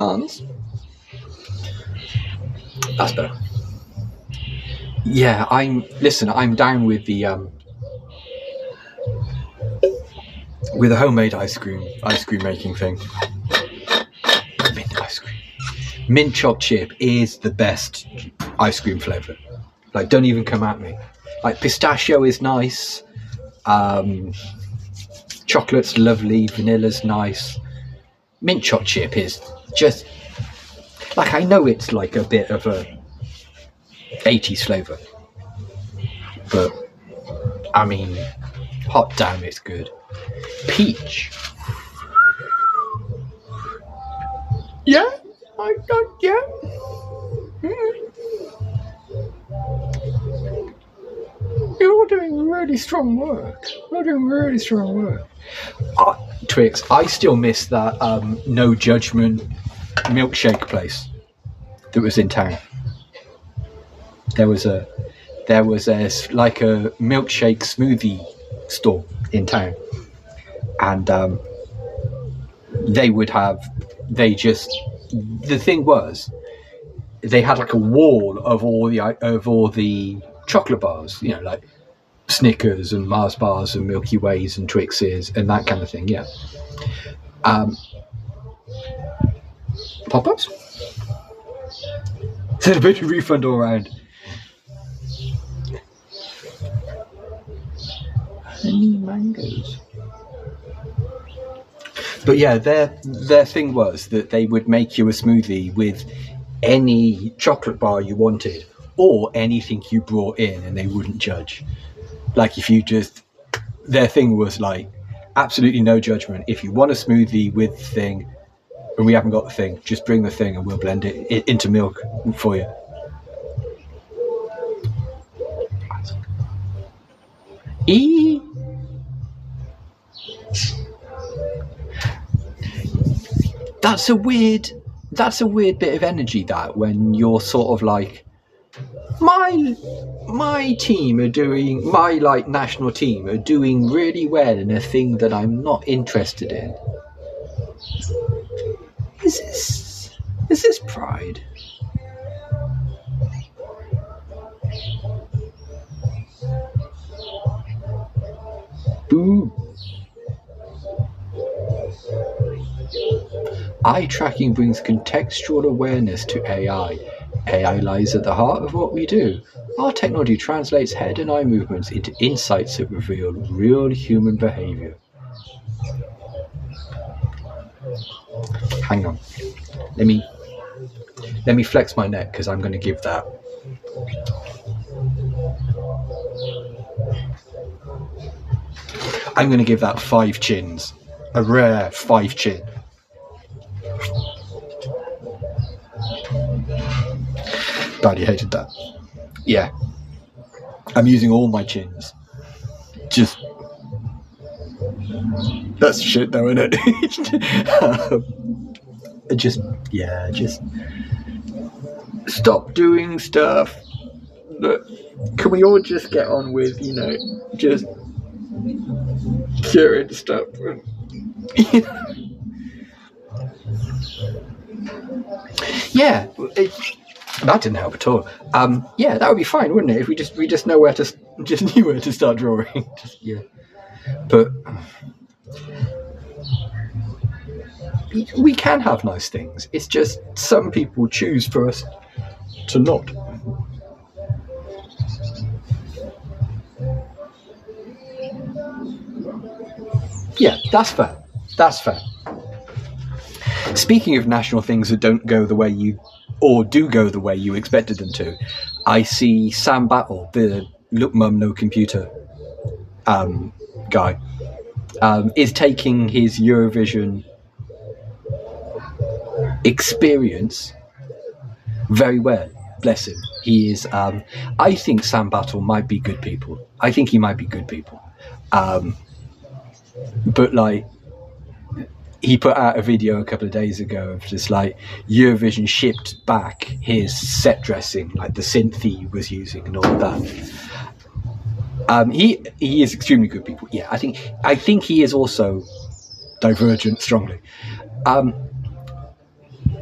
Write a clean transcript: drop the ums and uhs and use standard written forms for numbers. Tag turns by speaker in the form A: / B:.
A: Hans. That's better. Yeah, I'm down with the homemade ice cream making thing. Mint ice cream. Mint choc chip is the best ice cream flavour. Like, don't even come at me. Like, pistachio is nice. Chocolate's lovely. Vanilla's nice. Mint choc chip is just like, I know it's like a bit of a 80s flavour, but I mean, hot damn, it's good. Peach. Yeah, yeah. You're doing really strong work. Twix, I still miss that No Judgment milkshake place that was in town. There was a like a milkshake smoothie store in town, and the thing was, they had like a wall of all the chocolate bars, you know, like Snickers and Mars bars and Milky Ways and Twixes and that kind of thing. Yeah. Pop-ups. Celebratory refund all around. Honey mangoes. But yeah, their thing was that they would make you a smoothie with any chocolate bar you wanted or anything you brought in, and they wouldn't judge. Like, if you just, their thing was like, absolutely no judgment. If you want a smoothie with the thing and we haven't got the thing, just bring the thing and we'll blend it into milk for you. That's a weird bit of energy, that, when you're sort of like, my team are doing, my like national team are doing really well in a thing that I'm not interested in. Is this pride? Boo. Eye tracking brings contextual awareness to AI. AI lies at the heart of what we do. Our technology translates head and eye movements into insights that reveal real human behavior. Hang on. Let me flex my neck, because I'm going to give that. I'm going to give that 5 chins. A rare 5 chin. Badly hated that. Yeah. I'm using all my chins. Just... That's shit though, isn't it? Just stop doing stuff. Look, can we all just get on with, you know, just curing stuff? Yeah, that didn't help at all. Yeah, that would be fine, wouldn't it? If we just knew where to start drawing. Yeah, but we can have nice things. It's just some people choose for us to not. Yeah, that's fair. That's fair. Speaking of national things that don't go the way you, or do go the way you expected them to, I see Sam Battle, the Look Mum No Computer guy, is taking his Eurovision experience very well. Bless him. He is. I think Sam Battle might be good people. I think he might be good people. But like, he put out a video a couple of days ago of just like Eurovision shipped back his set dressing, like the synth he was using and all of that. He is extremely good people. Yeah, I think he is also divergent strongly.